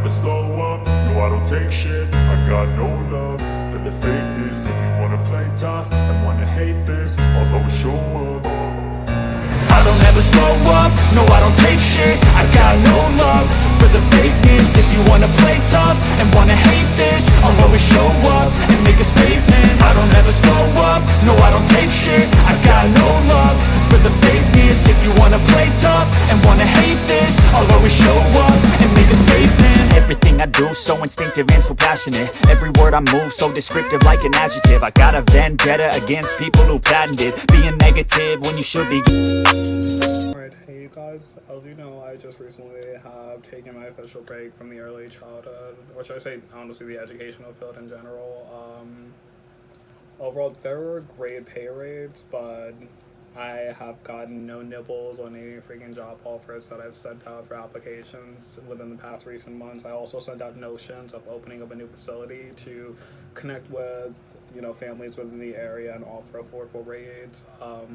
never slow up, no I don't take shit. I got no love for the fakeness. If you wanna play tough and wanna hate this, I'll always show up. I don't ever slow up, no I don't take shit. I got no love for the fakeness. If you wanna play tough and wanna hate this, I'll always show up and make a statement. I don't ever slow up, no I don't take shit. I got no love for the fakeness. If you wanna play tough and wanna hate this, I'll always show up and make a statement. Everything I do so instinctive and so passionate. Every word I move so descriptive like an adjective. I got a vendetta against people who patented being negative when you should be. Alright, hey you guys, as you know, I just recently have taken my official break from the early childhood, or should I say, honestly, the educational field in general. Overall, there were great pay rates, but I have gotten no nibbles on any freaking job offers that I've sent out for applications within the past recent months. I also sent out notions of opening up a new facility to connect with, families within the area and offer affordable rates.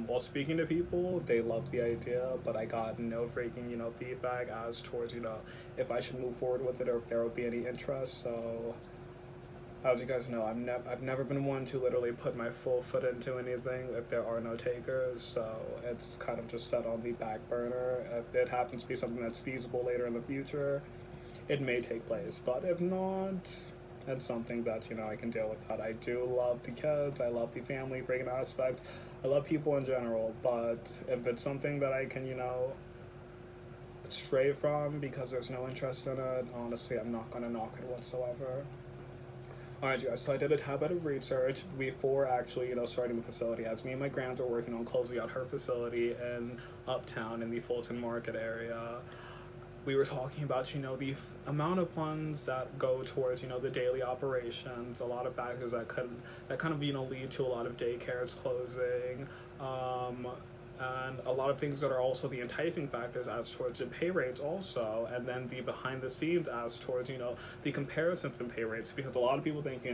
While speaking to people, they loved the idea, but I got no freaking, feedback as towards, if I should move forward with it or if there would be any interest. So as you guys know, I've never been one to literally put my full foot into anything if there are no takers, so it's kind of just set on the back burner. If it happens to be something that's feasible later in the future, it may take place, but if not, it's something that, I can deal with that. I do love the kids, I love the family freaking aspect, I love people in general, but if it's something that I can, stray from because there's no interest in it, honestly, I'm not going to knock it whatsoever. Alright, you guys, so I did a tad bit of research before actually, starting the facility. As me and my grandma are working on closing out her facility in Uptown in the Fulton Market area, we were talking about, the amount of funds that go towards, the daily operations, a lot of factors that kind of, lead to a lot of daycares closing, and a lot of things that are also the enticing factors as towards the pay rates also, and then the behind the scenes as towards, the comparisons in pay rates, because a lot of people think,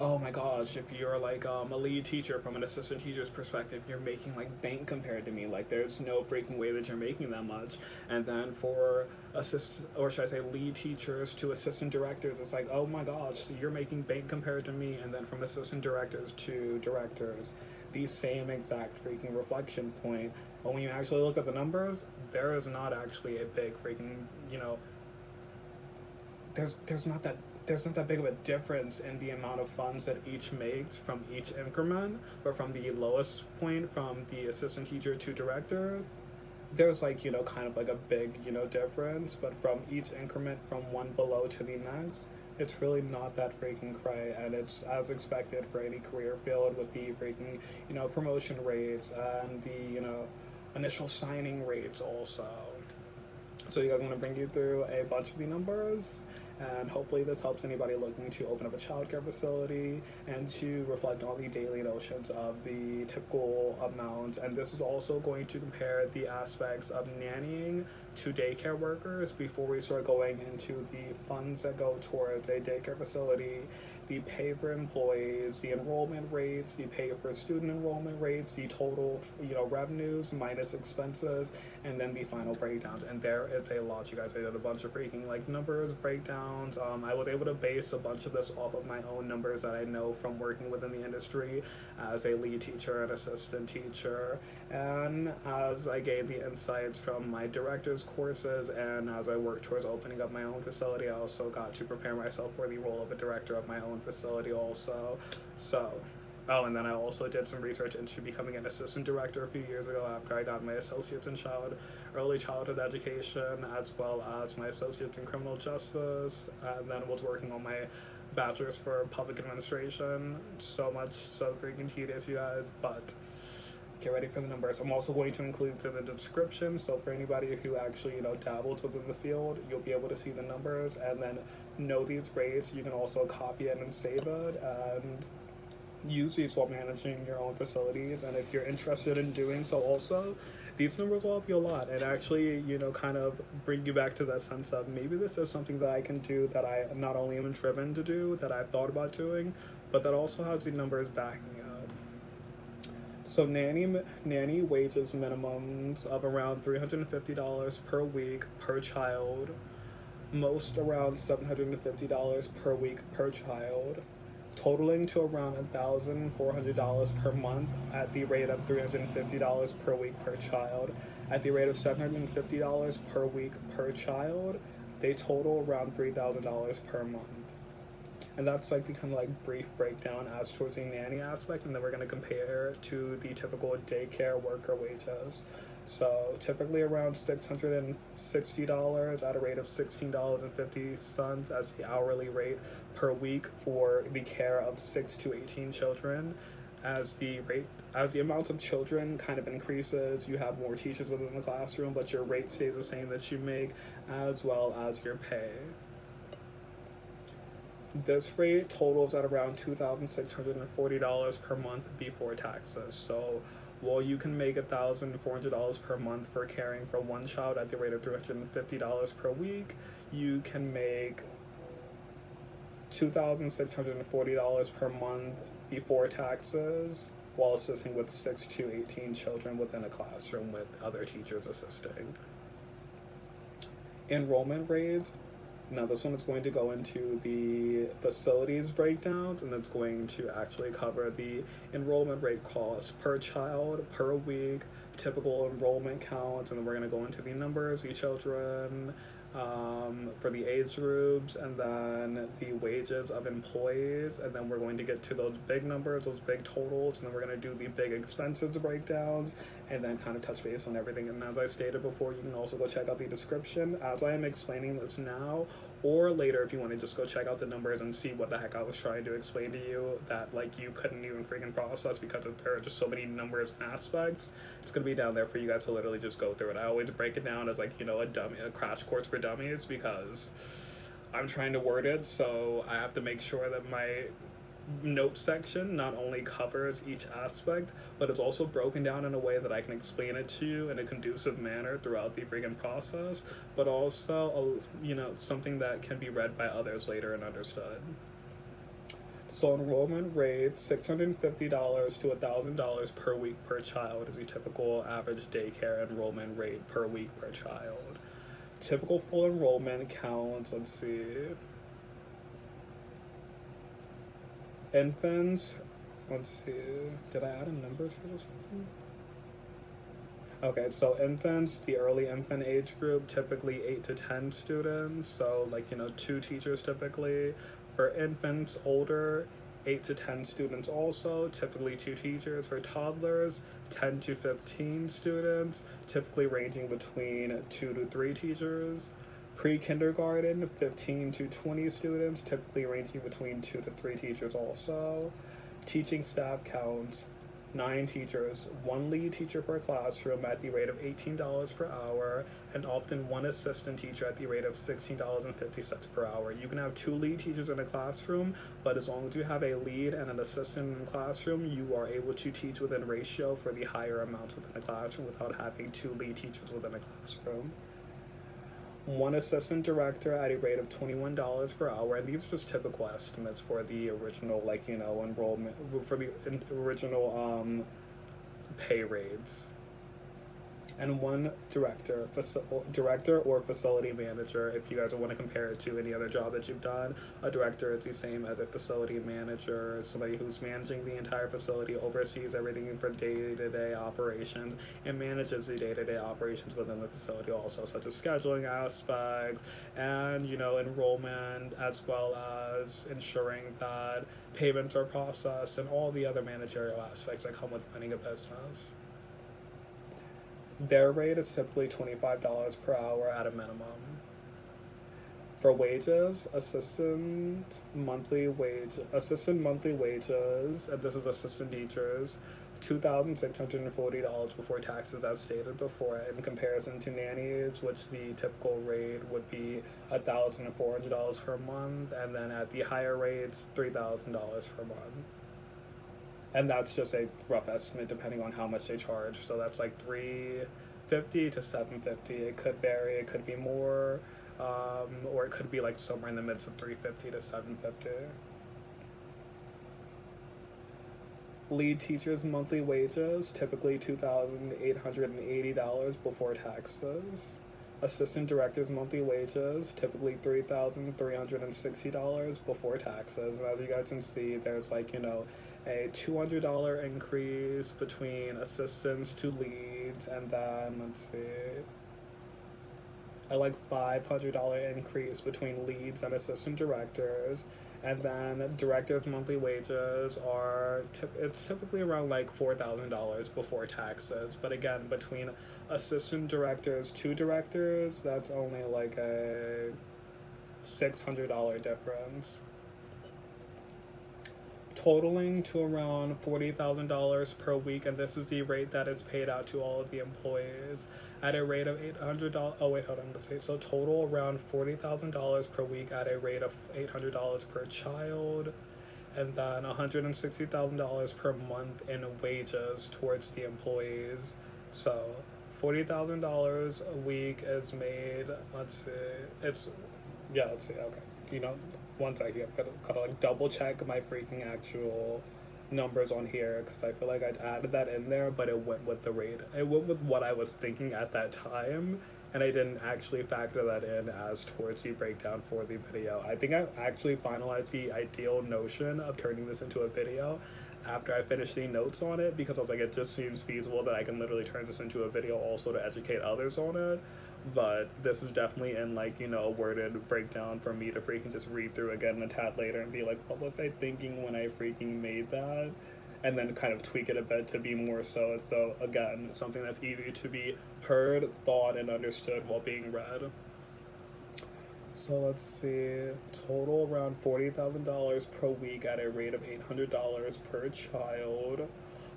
oh my gosh, if you're like a lead teacher from an assistant teacher's perspective, you're making like bank compared to me, like there's no freaking way that you're making that much. And then for lead teachers to assistant directors, it's like, oh my gosh, so you're making bank compared to me. And then from assistant directors to directors, the same exact freaking reflection point. But when you actually look at the numbers, there is not actually a big freaking, there's not that big of a difference in the amount of funds that each makes from each increment, but from the lowest point, from the assistant teacher to director, there's like, kind of like a big, difference, but from each increment from one below to the next, it's really not that freaking cray, and it's as expected for any career field with the freaking, promotion rates and the, initial signing rates also. So you guys want to bring you through a bunch of the numbers, and hopefully this helps anybody looking to open up a childcare facility and to reflect on the daily notions of the typical amount. And this is also going to compare the aspects of nannying to daycare workers before we start going into the funds that go towards a daycare facility, the pay for employees, the enrollment rates, the pay for student enrollment rates, the total, revenues minus expenses, and then the final breakdowns. And there is a lot, you guys. I did a bunch of freaking numbers, breakdowns. I was able to base a bunch of this off of my own numbers that I know from working within the industry as a lead teacher and assistant teacher, and as I gained the insights from my director's courses, and as I worked towards opening up my own facility, I also got to prepare myself for the role of a director of my own facility also. And then I also did some research into becoming an assistant director a few years ago after I got my associates in early childhood education, as well as my associates in criminal justice, and then was working on my bachelor's for public administration. So freaking tedious, you guys, but get ready for the numbers. I'm also going to include it in the description, so for anybody who actually, dabbles within the field, you'll be able to see the numbers and then know these rates. You can also copy it and save it and use these while managing your own facilities. And if you're interested in doing so also, these numbers will help you a lot and actually, kind of bring you back to that sense of maybe this is something that I can do, that I not only am driven to do, that I've thought about doing, but that also has the numbers backing up. So nanny wages minimums of around $350 per week per child most around $750 per week per child, totaling to around $1,400 per month at the rate of $350 per week per child. At the rate of $750 per week per child, they total around $3,000 per month. And that's like the kind of like brief breakdown as towards the nanny aspect, and then we're going to compare to the typical daycare worker wages. So typically around $660 at a rate of $16.50 as the hourly rate per week for the care of 6 to 18 children. As the amounts of children kind of increases, you have more teachers within the classroom, but your rate stays the same that you make, as well as your pay. This rate totals at around $2,640 per month before taxes. So while you can make $1,400 per month for caring for one child at the rate of $350 per week, you can make $2,640 per month before taxes while assisting with 6 to 18 children within a classroom with other teachers assisting. Enrollment rates. Now this one is going to go into the facilities breakdowns, and it's going to actually cover the enrollment rate costs per child, per week, typical enrollment counts, and then we're going to go into the numbers, the children, for the age groups, and then the wages of employees, and then we're going to get to those big numbers, those big totals, and then we're going to do the big expenses breakdowns, and then kind of touch base on everything. And as I stated before, you can also go check out the description as I am explaining this now, or later if you want to just go check out the numbers and see what the heck I was trying to explain to you that like you couldn't even freaking process because there are just so many numbers and aspects. It's going to be down there for you guys to literally just go through it. I always break it down as like, you know, a crash course for dummies, because I'm trying to word it, so I have to make sure that my note section not only covers each aspect, but it's also broken down in a way that I can explain it to you in a conducive manner throughout the freaking process, but also, you know, something that can be read by others later and understood. So enrollment rates, $650 to $1,000 per week per child is the typical average daycare enrollment rate per week per child. Typical full enrollment counts, let's see. Infants, let's see, did I add in numbers for this one? Okay, so infants, the early infant age group, typically 8 to 10 students, so like, you know, 2 teachers typically. For infants older, 8 to 10 students also, typically 2 teachers. For toddlers, 10 to 15 students, typically ranging between 2 to 3 teachers. Pre-kindergarten, 15 to 20 students, typically ranging between 2 to 3 teachers also. Teaching staff counts, 9 teachers, 1 lead teacher per classroom at the rate of $18 per hour, and often 1 assistant teacher at the rate of $16.50 per hour. You can have 2 lead teachers in a classroom, but as long as you have a lead and an assistant in the classroom, you are able to teach within ratio for the higher amounts within a classroom without having 2 lead teachers within a classroom. 1 assistant director at a rate of $21 per hour, and these are just typical estimates for the original, like, you know, enrollment, for the original pay rates. And 1 director or facility manager, if you guys want to compare it to any other job that you've done. A director is the same as a facility manager, somebody who's managing the entire facility, oversees everything for day-to-day operations, and manages the day-to-day operations within the facility also, such as scheduling aspects and, you know, enrollment, as well as ensuring that payments are processed and all the other managerial aspects that come with running a business. Their rate is typically $25 per hour at a minimum. For wages, assistant monthly wages, and this is assistant teachers, $2,640 before taxes, as stated before, in comparison to nannies, which the typical rate would be $1,400 per month, and then at the higher rates, $3,000 per month. And that's just a rough estimate depending on how much they charge. So that's like $350 to $750. It could vary. It could be more, or it could be like somewhere in the midst of $350 to $750. Lead teachers' monthly wages, typically $2,880 before taxes. Assistant directors' monthly wages, typically $3,360 before taxes. And as you guys can see, there's like, a $200 increase between assistants to leads, and then, let's see, a like $500 increase between leads and assistant directors. And then directors' monthly wages are it's typically around like $4,000 before taxes. But again, between assistant directors to directors, that's only like a $600 difference, totaling to around $40,000 per week, and this is the rate that is paid out to all of the employees at a rate of $800. Oh wait, hold on. Let's see. So total around $40,000 per week at a rate of $800 per child, and then $160,000 per month in wages towards the employees. So $40,000 a week is made. Let's see. Let's see. Okay. One second, I'm gotta like double check my freaking actual numbers on here, because I feel like I'd added that in there, but it went with the rate. It went with what I was thinking at that time, and I didn't actually factor that in as towards the breakdown for the video. I think I actually finalized the ideal notion of turning this into a video after I finished the notes on it, because I was like, it just seems feasible that I can literally turn this into a video also to educate others on it. But this is definitely in like, a worded breakdown for me to freaking just read through again a tad later and be like, what was I thinking when I freaking made that? And then kind of tweak it a bit to be more so again, something that's easy to be heard, thought, and understood while being read. So let's see, total around $40,000 per week at a rate of $800 per child,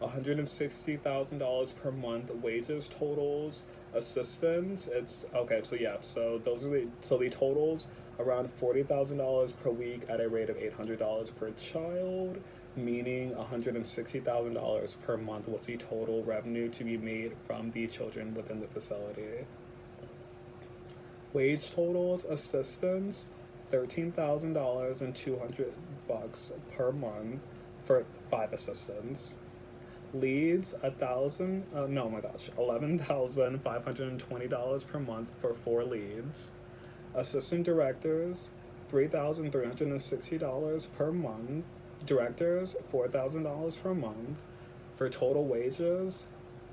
$160,000 per month wages totals, assistants. So the totals around $40,000 per week at a rate of $800 per child, meaning $160,000 per month was the total revenue to be made from the children within the facility. Wage totals, assistants, $13,000 and $200 per month for 5 assistants. Leads, $11,520 per month for 4 leads. Assistant directors, $3,360 per month. Directors, $4,000 per month. For total wages,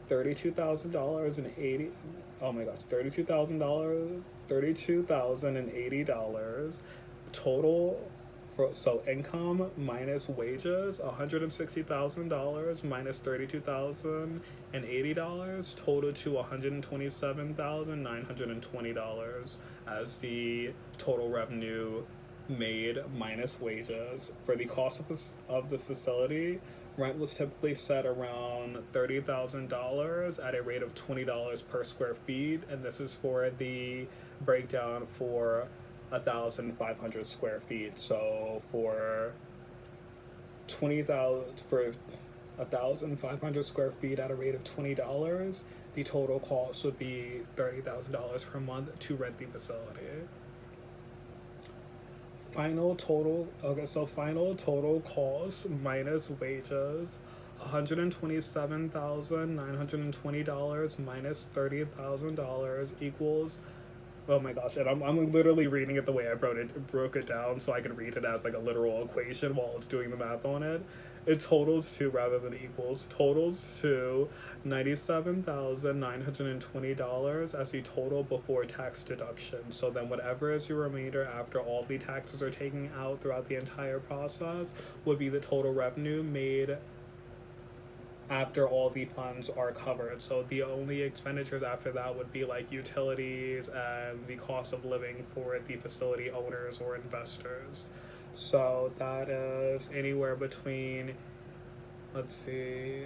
$32,080. Total income minus wages, $160,000 minus $32,080, total to $127,920 as the total revenue made minus wages. For the cost of the facility, rent was typically set around $30,000 at a rate of $20 per square feet, and this is for the breakdown for 1,500 square feet. So for 1,500 square feet at a rate of $20, the total cost would be $30,000 per month to rent the facility. Final total cost minus wages, $127,920 minus $30,000 equals, oh my gosh, and I'm literally reading it the way I broke it down so I can read it as like a literal equation while it's doing the math on it. It totals to $97,920 as the total before tax deduction. So then whatever is your remainder after all the taxes are taken out throughout the entire process would be the total revenue made after all the funds are covered. So the only expenditures after that would be like utilities and the cost of living for the facility owners or investors. So that is anywhere between, let's see,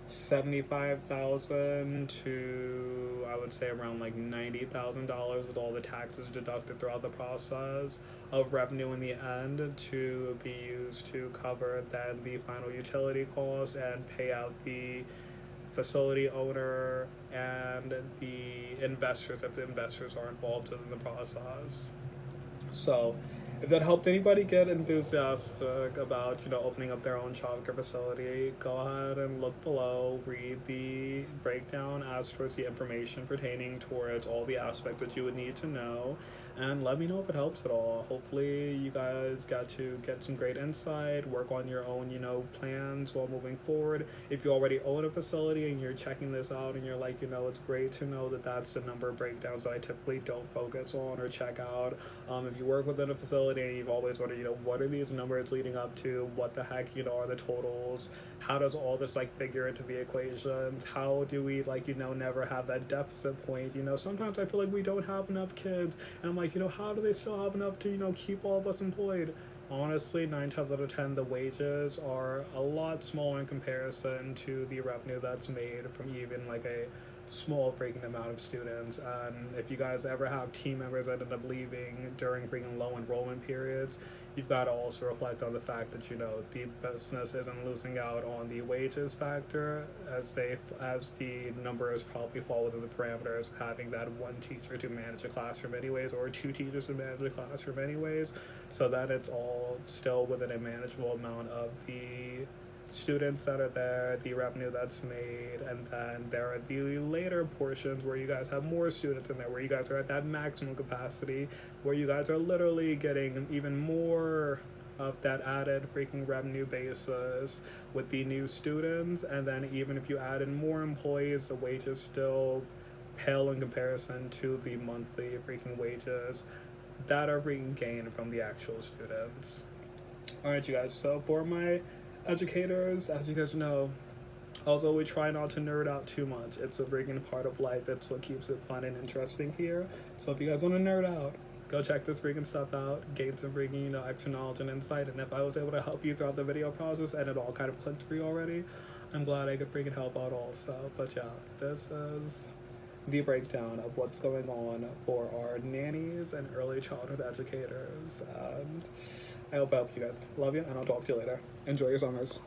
$75,000 to, I would say, around like $90,000 with all the taxes deducted throughout the process of revenue in the end to be used to cover then the final utility costs and pay out the facility owner and the investors if the investors are involved in the process. So If that helped anybody get enthusiastic about, opening up their own childcare facility, go ahead and look below, read the breakdown as towards the information pertaining towards all the aspects that you would need to know, and let me know if it helps at all. Hopefully you guys got to get some great insight, work on your own, plans while moving forward. If you already own a facility and you're checking this out and you're like, it's great to know that that's the number of breakdowns that I typically don't focus on or check out. If you work within a facility and you've always wondered, what are these numbers leading up to? What the heck, are the totals? How does all this figure into the equations? How do we never have that deficit point? Sometimes I feel like we don't have enough kids, and I'm like, how do they still have enough to keep all of us employed? Honestly, 9 times out of 10, the wages are a lot smaller in comparison to the revenue that's made from even a small freaking amount of students. And if you guys ever have team members that end up leaving during freaking low enrollment periods, you've got to also reflect on the fact that the business isn't losing out on the wages factor, as the numbers probably fall within the parameters of having that one teacher to manage a classroom anyways, or 2 teachers to manage a classroom anyways, so that it's all still within a manageable amount of the students that are there, the revenue that's made. And then there are the later portions where you guys have more students in there, where you guys are at that maximum capacity, where you guys are literally getting even more of that added freaking revenue basis with the new students. And then even if you add in more employees, the wages still pale in comparison to the monthly freaking wages that are being gained from the actual students. Alright, you guys, so for my educators, as you guys know, although we try not to nerd out too much, it's a freaking part of life. It's what keeps it fun and interesting here. So if you guys want to nerd out, go check this freaking stuff out, gain some freaking, extra knowledge and insight. And if I was able to help you throughout the video process and it all kind of clicked for you already, I'm glad I could freaking help out also. But yeah, this is the breakdown of what's going on for our nannies and early childhood educators. And I hope I helped you guys. Love you, and I'll talk to you later. Enjoy your summers.